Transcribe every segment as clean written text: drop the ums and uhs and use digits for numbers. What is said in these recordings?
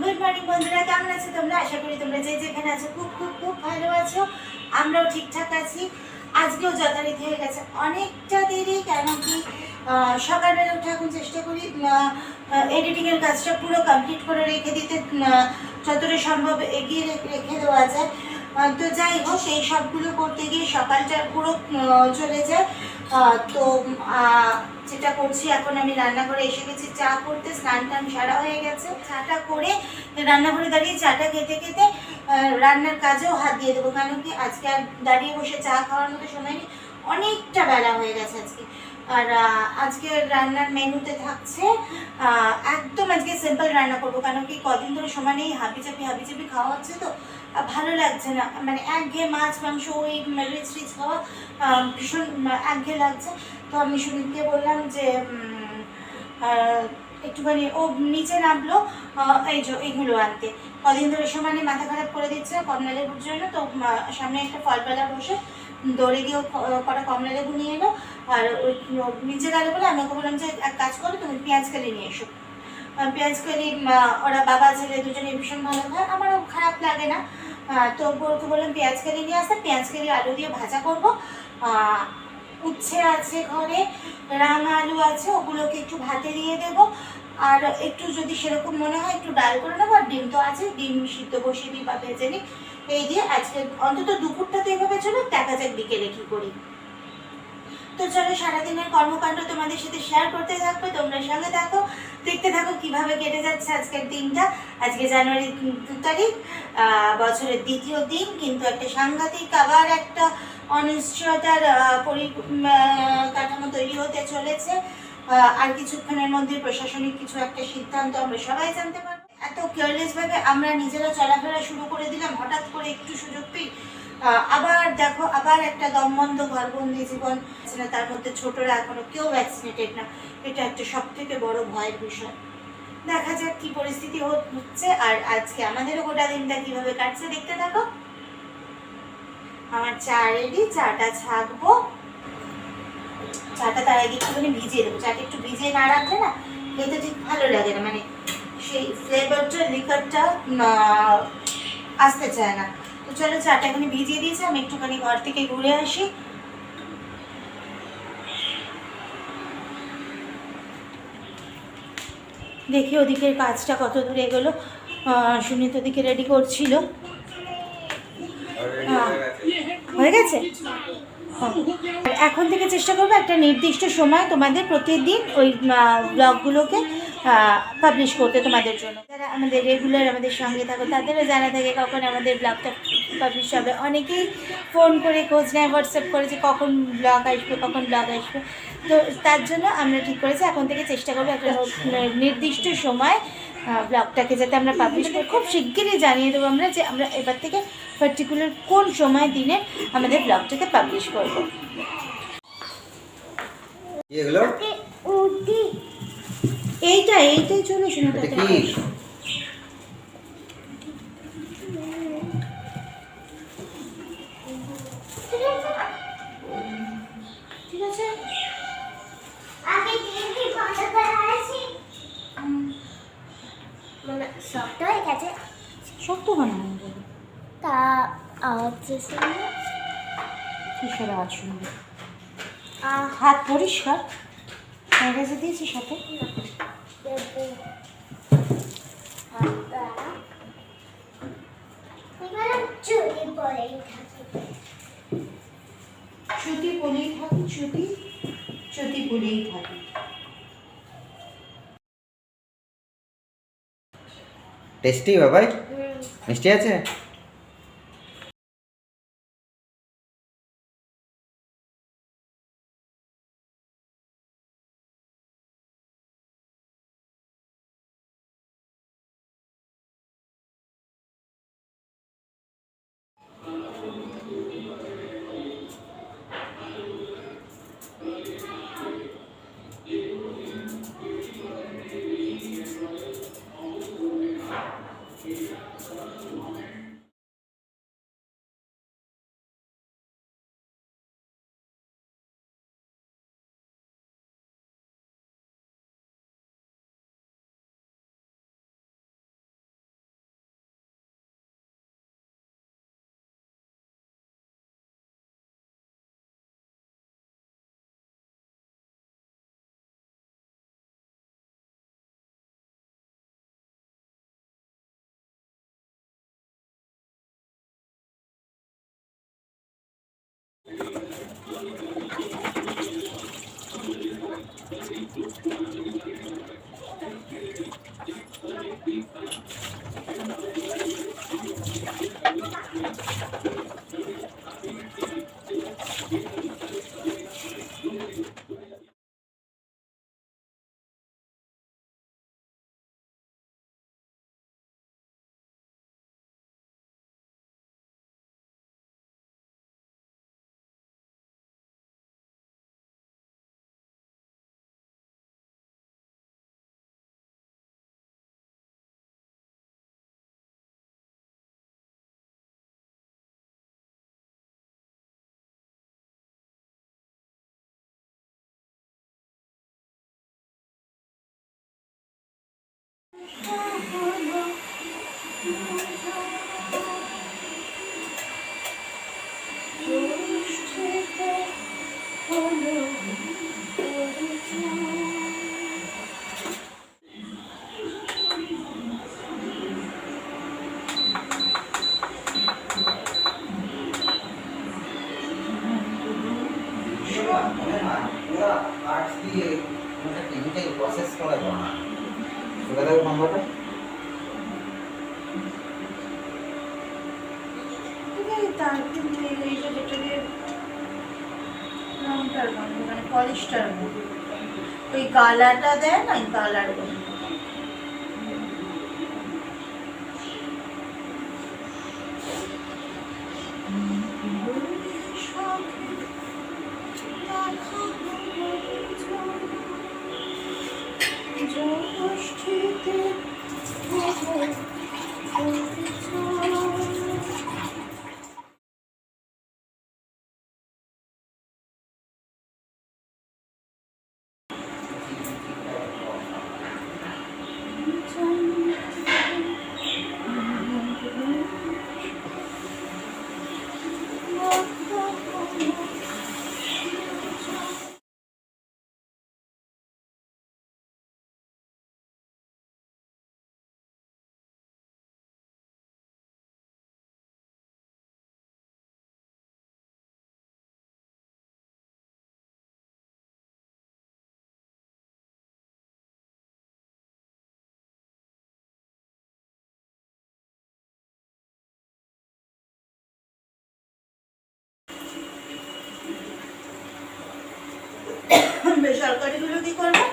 Good morning বন্ধুরা, কেমন আছো তোমরা? আশা করি তোমরা যে যেখানে আছো খুব খুব খুব ভালো আছো। আমরাও ঠিকঠাক আছি। আজকেও যথারীতি হয়ে গেছে অনেকটা দেরি, কেন কি সকালবেলা উঠে এখন চেষ্টা করি এডিটিংয়ের কাজটা পুরো কমপ্লিট করে রেখে দিতে, যতটা সম্ভব এগিয়ে রেখে দেওয়া যায়। তো যাই হোক, এই সবগুলো করতে গিয়ে সকালটা পুরো চলে যায়। তো যেটা করছি, এখন আমি রান্নাঘরে এসে গেছি চা করতে। স্নান টান সারা হয়ে গেছে, চাটা করে রান্নাঘরে দাঁড়িয়ে চাটা খেতে খেতে রান্নার কাজেও হাত দিয়ে দেবো। কেন কি আজকে আর দাঁড়িয়ে বসে চা খাওয়ার মতো সময় নেই, অনেকটা বেলা হয়ে গেছে আজকে। আর আজকে রান্নার মেনুতে থাকছে একদম আজকে সিম্পল রান্না করবো, কারণ কি কদিন ধরে সময় নেই, হাবিজাবি খাওয়া হচ্ছে তো ভালো লাগছে না। মানে একঘেয়ে মাছ মাংস ওই রিচ রিচ খাওয়া ভীষণ একঘেয়ে লাগছে। তো আমি সুনীলকে বললাম যে একটুখানি, ও নিচে নামলো এইগুলো আনতে। কদিন ধরে সময় নেই, মাথা খারাপ করে দিচ্ছে কমলা লেবুর জন্য। তো সামনে একটা ফলবেলা বসে দৌড়ে গিয়ে কটা কমলা লেবু নিয়ে এলো। আর ওই নিচে গেলো বলে আমি ওকে বললাম যে এক কাজ করো, তুমি পেঁয়াজ কালি নিয়ে এসো। পেঁয়াজ কালি ওরা বাবা ছেলে দুজনে ভীষণ ভালো খায়, আমারও খারাপ লাগে না। তো ওকে বললাম পেঁয়াজ কালি নিয়ে আসতে, পেঁয়াজ কালি আলু দিয়ে ভাজা করবো। উচ্ছে আছে ঘরে, রাঙা আলু আছে, ওগুলোকে একটু ভাতে দিয়ে দেবো। আর একটু যদি সেরকম মনে হয় একটু ডাল করে নেবো। আর ডিম তো আছে, ডিম সিদ্ধ বসিয়ে দিই বা ভেজে নিই। এই দিয়ে আজকে অন্তত দুপুরটা তো এভাবে চলো, দেখা যাক বিকেলে কী করি। তো চলো, সারাদিনের কর্মকাণ্ড তোমাদের সাথে শেয়ার করতে থাকবে, তোমরা সঙ্গে থাকো, দেখতে থাকো কিভাবে কেটে যাচ্ছে আজকের দিনটা। আজকে জানুয়ারি 2 তারিখ, বছরের দ্বিতীয় দিন, কিন্তু একটা সাংঘাতিক আবার একটা অনিশ্চয়তার কাঠামো তৈরি হতে চলেছে। আর কিছুক্ষণের মধ্যে প্রশাসনিক কিছু একটা সিদ্ধান্ত আমরা সবাই জানতে পারবো। এত কেয়ারলেসভাবে আমরা নিজেরা চলাফেরা শুরু করে দিলাম, হঠাৎ করে একটু সুযোগ পেয়ে আবার দেখো, আবার একটা দমবন্ধ ঘরবন্দি জীবন। তার মধ্যে ছোটরা এখনো কেউ ভ্যাকসিনেটেড না, এটা একটা সব থেকে বড় ভয়ের বিষয়। দেখা যাক কি পরিস্থিতি হচ্ছে। আর আজকে আমাদেরও গোটা দিনটা কিভাবে কাটছে দেখতে থাকো। আমার চা রেডি, চাটা ছাঁকবো। চাটা তার আগে একটুখানি ভিজিয়ে দেবো। চাটা একটু ভিজিয়ে না রাখলে না খেতে ঠিক ভালো লাগে না, মানে সেই ফ্লেভারটা লিকারটা আসতে চায় না। তো চলো, চাটা এখানে ভিজিয়ে দিয়েছি, আমি একটুখানি ঘর থেকে ঘুরে আসি। দেখি ওদিকের কাজটা কত দূরে এগোলো। সুনীত ওদিকে রেডি করছিল। হয়ে গেছে। এখন থেকে চেষ্টা করবো একটা নির্দিষ্ট সময় তোমাদের প্রতিদিন ওই ব্লগগুলোকে পাবলিশ করতে তোমাদের জন্য। যারা আমাদের রেগুলার আমাদের সঙ্গে থাকো তাদেরও জানা থাকে কখন আমাদের ব্লগটা পাবলিশ হবে। অনেকেই ফোন করে খোঁজ নেয়, হোয়াটসঅ্যাপ করে যে কখন ব্লগ আসবে, কখন ব্লগ আসবে। তো তার জন্য আমরা ঠিক করেছি এখন থেকে চেষ্টা করবো একটা নির্দিষ্ট সময় ব্লগটাকে যাতে আমরা পাবলিশ করি। খুব শিগগিরই জানিয়ে দেবো আমরা যে আমরা এবার থেকে পার্টিকুলার কোন সময় দিনে আমাদের ব্লগটাকে পাবলিশ করবো। এইটাই চলো শোনো। ঠিক আছে, মানে শক্ত হয়ে গেছে। শক্ত বানানো যাবে তা আওয়াজ কিসের আওয়াজ শুনবে? হাত পরিষ্কার রেখে দিয়েছি সাথে। চুটি পরেই থাকে, চুটি পরেই থাকি, চুটি পরেই থাকি। টেস্টি বাবাই, মিষ্টি আছে। টিভিটাই প্রসেস করে না ওটা দেখো নম্বরটা তার কিন্তু এইটা যেটা দিয়ে রংটার মধ্যে মানে পলিশটার মধ্যে ওই কালারটা দেয় না, ওই কালার বেসরকারিগুলো কি করবো?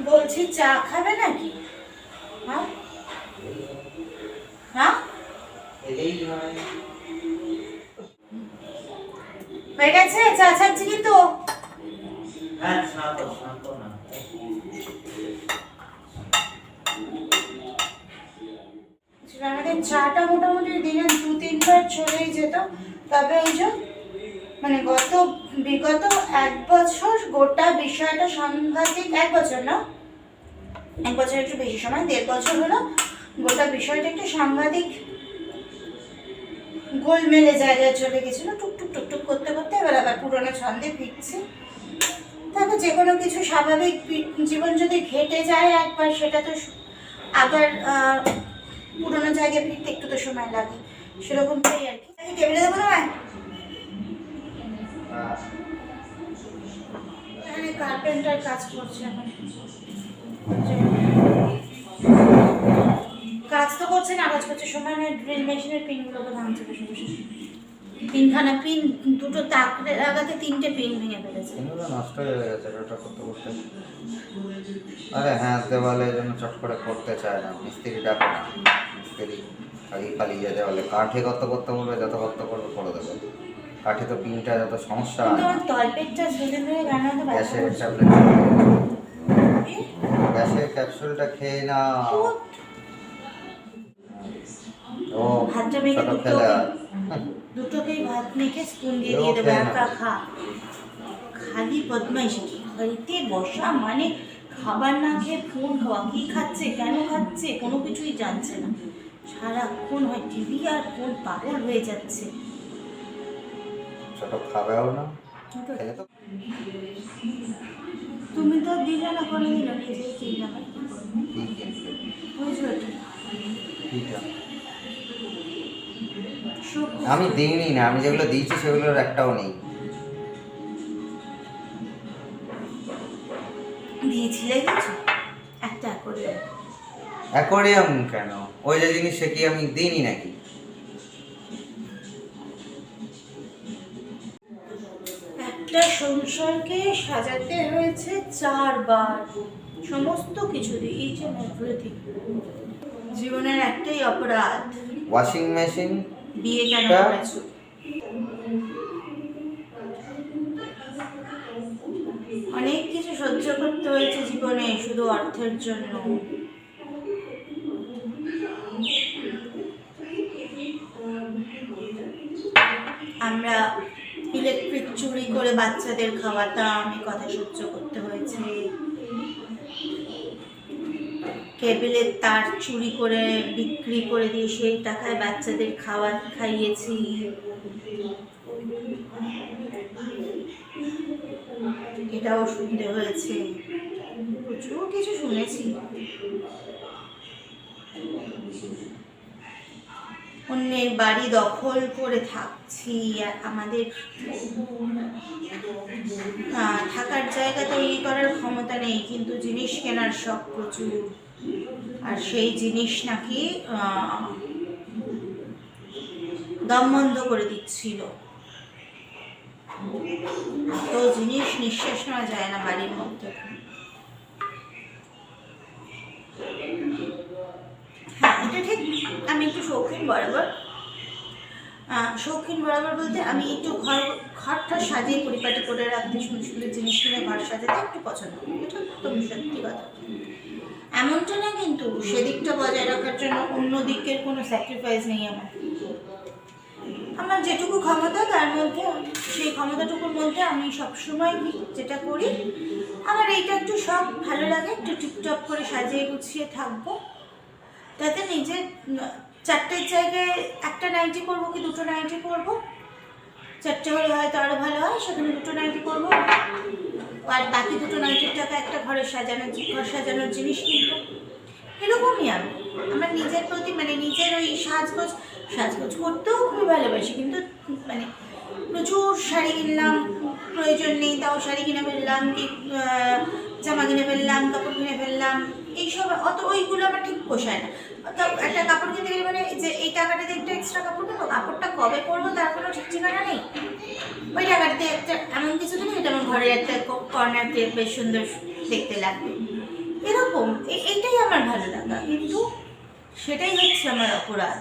বলছি চা খাবে নাকি? হ্যাঁ হ্যাঁ হয়ে গেছে, চা ছাড়ছি কিন্তু। আমাদের চাটা মোটামুটি দিনে 2-3 বার চলেই যেত, তবে ওই যে মানে বিগত 1 বছর গোটা বিষয়টা সাংঘাতিক। 1 বছর না, 1 বছর একটু বেশি সময়, 1.5 বছর হলো গোটা বিষয়টা একটু সাংঘাতিক গোলমেলে জায়গায় চলে গেছিল। টুকটুক টুকটুক করতে করতে এবার আবার পুরোনো ছন্দে ফিরছি। তারপর যে কোনো কিছু স্বাভাবিক জীবন যদি ঘেটে যায় একবার, সেটা তো আবার পুরোনো জায়গায় ফিরতে একটু তো সময় লাগে, সেরকমটাই আর কি। টেবিলে দেবো না, এখানে কার্পেন্টার কাজ করছে এখন। কাজ তো করছে না, কাজ করছে সময় নয়, ড্রিল মেশিনের পিনগুলোকে ভাঙছে বসে বসে। তিনখানা পিন, দুটো তাক লাগাতে 3টে পিন ভেঙে ফেলেছে। পিনগুলো নষ্ট হয়ে গেছে ওটা করতে করতে। আরে হ্যাঁ, দেওয়ালে জন্য চট করে করতে চায় না, মিস্ত্রি ডাকে না। মিস্ত্রি খালি খালি দেওয়ালে কাঠে কত করতে বলবে, যত করতে করবে করে দেবে। কাঠে তো পিনটা যত সমস্যা হয় না। তলপেটটা ঝুলে ধরে গানা তো গ্যাসের ট্যাবলেট, গ্যাসের ক্যাপসুলটা খেয়ে না। ও ভাতটা মেখে ছোট খেলা দুটোকেই ভাত মেখে স্পুন দিয়ে দিয়ে দেবে, একা খা। খালি বদমাইশি, বাড়িতে বসা মানে খাবার না খেয়ে ফোন খাওয়া। কি খাচ্ছে, কেন খাচ্ছে, কোনো কিছুই জানছে না। সারাক্ষণ হয় টিভি আর ফোন, পাগল হয়ে যাচ্ছে। ছোট খাবেও না, খেলে তো তুমি তো দিলে না, কোনো দিল নিজেই কিনলাম আর কি করবো। কি কিনবে? বুঝলো তো? কিটা? সুখ আমি দিইনি না, আমি যেগুলো দিয়েছি সেগুলোর একটাও নেই। দিয়েছিলে কিছু একটা করে। অ্যাকোয়ারিয়াম কেন? ওই যে জিনিস সে কি আমি দিইনি নাকি? একটা সংসারকে সাজাতে হয়েছে 4 বার, সমস্ত কিছু দিয়ে, এই যে এভরিথিং। জীবনের একটাই অপরাধ, ওয়াশিং মেশিন বিয়ে কেন টা- করেছো? অনেক কিছু সহ্য করতে হয়েছে জীবনে শুধু অর্থের জন্য। আমরা ইলেকট্রিক চুরি করে বাচ্চাদের খাওয়াতাম, এই কথা সহ্য করতে হয়েছে। কেবিলের তার চুরি করে বিক্রি করে দিয়ে সেই টাকায় বাচ্চাদের খাইয়েছি। এটাও শুনতে হয়েছে, প্রচুর কিছু শুনেছি। অন্যের বাড়ি দখল করে থাকছি, আর আমাদের থাকার জায়গা তৈরি করার ক্ষমতা নেই, কিন্তু জিনিস কেনার শখ প্রচুর। আর সেই জিনিস নাকি দম বন্ধ করে দিচ্ছিল। তো জিনিস নিঃশ্বাস নেওয়া যায় না বাড়ির মধ্যে। হ্যাঁ, এটা ঠিক। আমি একটু শৌখিন বরাবর, শৌখিন বরাবর বলতে আমি একটু ঘরটা সাজিয়ে পরিপাটি করে রাখতে, সুন্দর সুন্দর জিনিস কিনে ঘর সাজাতে একটু পছন্দ করি। এটা একদম সত্যি কথা। এমনটা না, কিন্তু সেদিকটা বজায় রাখার জন্য অন্য দিকের কোনো স্যাক্রিফাইস নেই আমার। আমার যেটুকু ক্ষমতা তার মধ্যে, সেই ক্ষমতাটুকুর মধ্যে আমি সবসময় যেটা করি, আমার এইটা একটু শখ, ভালো লাগে একটু টিপটপ করে সাজিয়ে গুছিয়ে থাকবো। তাতে নিজের 4টের জায়গায় একটা নাইটি করবো কি 2টো নাইটি করবো, 4টে হলে হয়তো আরও ভালো হয়, সেখানে 2টো নাইটি করবো, আর বাকি 2টো নাইটির টাকা একটা ঘর সাজানোর জিনিস কিনবো। এরকমই আমি আমার নিজের প্রতি, মানে নিজের ওই সাজগোজ করতেও খুবই ভালোবাসি, কিন্তু মানে প্রচুর শাড়ি কিনলাম, প্রয়োজন নেই তাও শাড়ি কিনে ফেললাম, কি জামা কিনে ফেললাম, কাপড় কিনে ফেললাম, এইসব অত ওইগুলো আমার ঠিক পোষায় না। তো একটা কাপড় কিনতে গেলে মানে যে এই টাকাটাতে একটা এক্সট্রা কাপড় কিনবো, কাপড়টা কবে পরবো তার কোনো ঠিক ঠিকানা নেই। ওই টাকাটাতে একটা এমন কিছু কিনে এটা আমার ঘরের একটা কর্নারতে বেশ সুন্দর দেখতে লাগবে, এরকম। এইটাই আমার ভালো লাগা, কিন্তু সেটাই হচ্ছে আমার অপরাধ।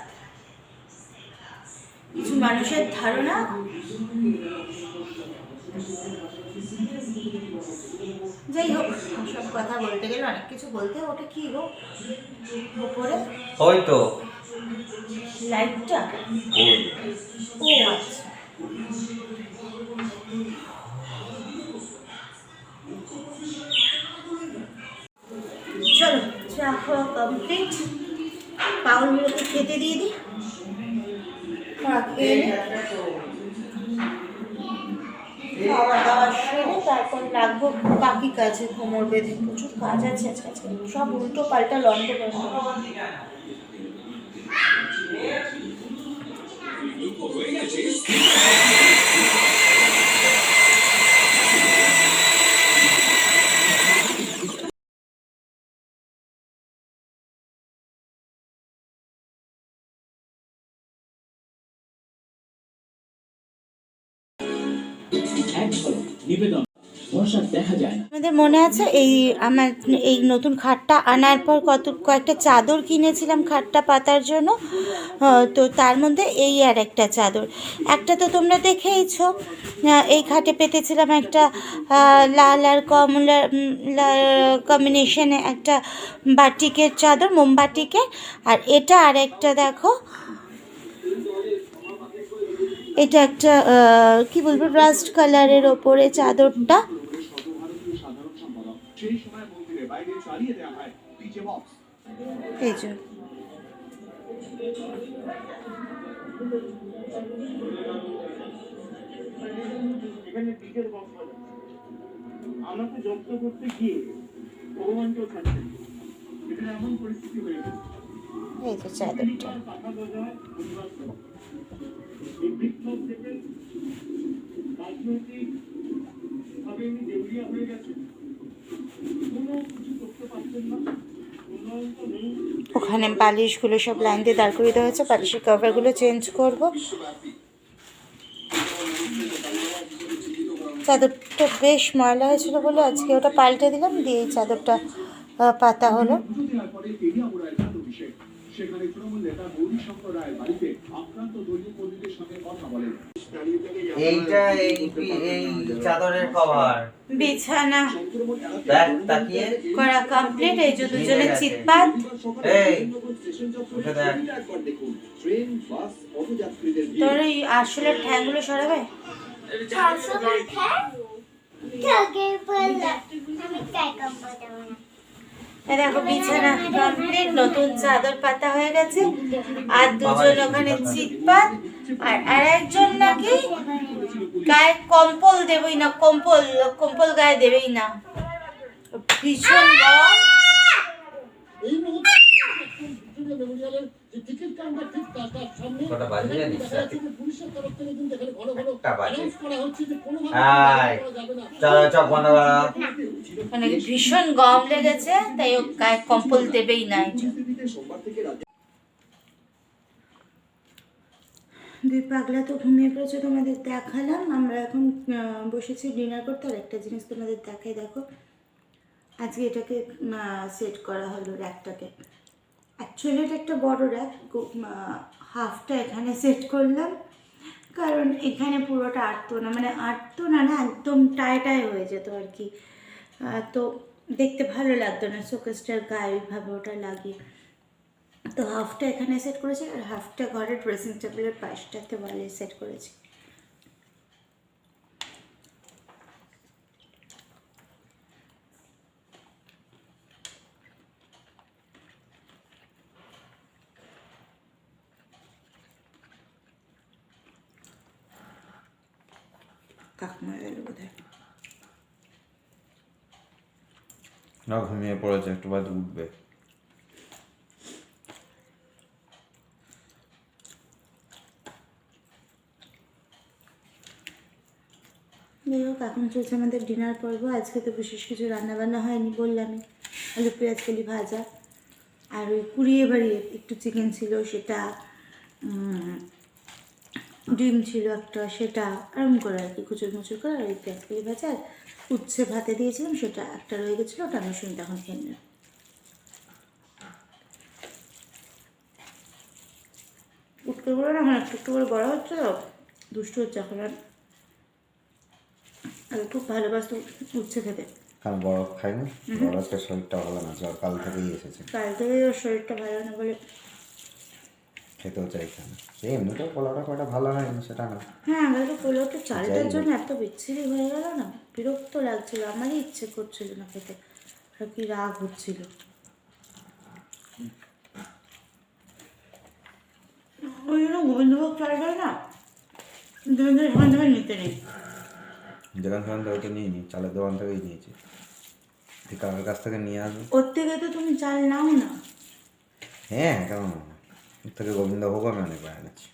কিছু মানুষের ধারণা যাই হোক, সব কথা বলতে গেলে অনেক কিছু বলতে, ওটা কি গো উপরে ওই তো লাইটটা? ওই ও আচ্ছা, চলো চা খাওয়া কমপ্লিট, পাউলগুলোকে খেতে দিয়ে দিই, খেয়ে নিই। খাওয়া দাওয়া সেরে তারপর লাগবো বাকি কাজে, কোমর বেঁধে। প্রচুর কাজ আছে আজকে, সব উল্টো পাল্টা লন্ড করবো। আমাদের মনে আছে আমার এই নতুন খাটটা আনার পর কয়েকটা চাদর কিনেছিলাম খাটটা পাতার জন্য, তো তার মধ্যে এই আর একটা চাদর, একটা তো তোমরা দেখেইছো, এই খাটে পেতেছিলাম একটা লাল আর কমলা কম্বিনেশনে একটা বাটিকের চাদর, মোমবাটিকের। আর এটা আর একটা দেখো, এটা একটা কি বলবো, রাস্ট কালারের ওপরে চাদরটা। এই যে এখানে ডিজেল বক্স বাজাচ্ছে আমাকে জব্দ করতে গিয়ে ভগবানকেও ছাড়ছে এখানে এমন পরিস্থিতি হয়ে গেছে এই তো চাদরটা। কথা বোঝায় পরিবার এই বিক্ষোভ থেকে রাজনৈতিক ভাবে উনি দেউলিয়া হয়ে গেছে কোনো কিছু করতে পারছেন না উন্নয়ন তো নেই ওখানে বালিশগুলো সব লাইন দিয়ে দাঁড় করিয়ে দেওয়া হয়েছে, বালিশের কভারগুলো চেঞ্জ করব। চাদরটা বেশ ময়লা হয়েছিল বলে আজকে ওটা পাল্টে দিলাম, দিয়ে এই চাদরটা পাতা হলো। সেখানে তৃণমূল নেতা গৌরীশঙ্কর রায়ের বাড়িতে আক্রান্ত দলীয় কর্মীদের সঙ্গে কথা বলেন এইটা এই চাদরের কভার বিছানা দেখ তাকিয়ে করা কমপ্লিট। এই যে দুজনের চিৎপাত। এই ওটা দেখ ট্রেন বাস পথযাত্রীদের তোর এই আসলে ঠ্যাংগুলো সরাবে। এই দেখো বিছানা কমপ্লিট, নতুন চাদর পাতা হয়ে গেছে। আর দুজন ওখানে চিৎপাত, আর আরেকজন নাকি গায়ে কম্বল দেবই না, কম্বল গায়ে দেবেই না। ভীষণ গরম। কটা বাজে জানিস একটা বাজে চলো চক বন্ধ করো মানে ভীষণ গরম লেগেছে, তাই ও গায়ে কম্বল দেবেই না। দুই পাগলা তো ঘুমিয়ে পড়েছে, তোমাদের দেখালাম। আমরা এখন বসেছি ডিনার করতে। আর একটা জিনিস তোমাদের দেখাই, দেখো আজকে এটাকে সেট করা হলো, র্যাকটাকে। অ্যাকচুয়ালি এটা একটা বড় র্যাক, হাফটা এখানে সেট করলাম কারণ এখানে পুরোটা আটতো না, মানে আটতো না না একদম টাই হয়ে যেত আর কি। তো দেখতে ভালো লাগতো না শোকেসটার গায়ে ওইভাবে ওটা লাগিয়ে। তো হাফটা এখানে সেট করেছি, আর হাফটা ঘরের ড্রেসিং টেবিলের পাশটাতে ওয়ালে সেট করেছি। কাকমা গেল বোধহয়। না ঘুমিয়ে পড়েছে, একটু বাদ উঠবে। যাই হোক, এখন চলছে আমাদের ডিনার পর্ব। আজকে তো বিশেষ কিছু রান্নাবান্না হয়নি, বললামই। আলু পেঁয়াজ কলি ভাজা, আর ওই কুড়িয়ে বাড়িয়ে একটু চিকেন ছিল সেটা, ডিম ছিল একটা সেটা, আরাম করে আর কি কুচুর মুচুর করে। আর ওই পেঁয়াজ কলি ভাজা আর উচ্ছে ভাতে দিয়েছিলাম, সেটা একটা রয়ে গেছিলো, ওটা আমি শুনতে এখন খেয়ে নিলাম। উঠতে বলো না, আমার একটু করে বড় হচ্ছে তো, দুষ্টু হচ্ছে এখন। আর খুব ভালোবাসতো উচ্ছে খেতে। কারণ বরফ খাই না, বরফ আজকে শরীরটা ভালো না, জ্বর কাল থেকেই এসেছে। কাল থেকে ওর শরীরটা ভালো না বলে খেতেও চাইছে না। সে এমনিতেও পোলাওটা কয়টা ভালো হয় না সেটা না। হ্যাঁ, আমাদের তো পোলাওটা চালটার জন্য এত বিচ্ছিরি হয়ে গেল না, বিরক্ত লাগছিল। আমারই ইচ্ছে করছিল না খেতে, আর কি রাগ হচ্ছিল। ওই জন্য গোবিন্দভোগ চালটা না সেখান থেকে নিতে নেই। যেখান সেখান থেকে ওইটা নিয়ে নিই, চালের দোকান থেকেই নিয়েছি। ঠিক কাকার কাছ থেকে নিয়ে আসবো। ওর থেকে তো তুমি চাল নাও না। হ্যাঁ কেমন না, ওর থেকে গোবিন্দভোগও আমি অনেক বাইরে গেছি।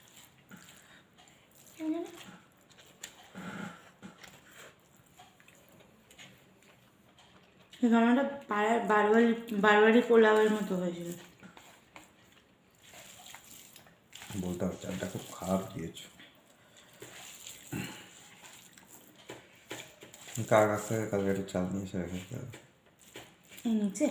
খানাটা বারবারি পোলাওয়ের মতো হয়েছিল। বলতে হবে চালটা খুব খারাপ দিয়েছো। কার কাছ থেকে কালকে একটু চাল নিয়ে এসে রেখেছি। এই নিচে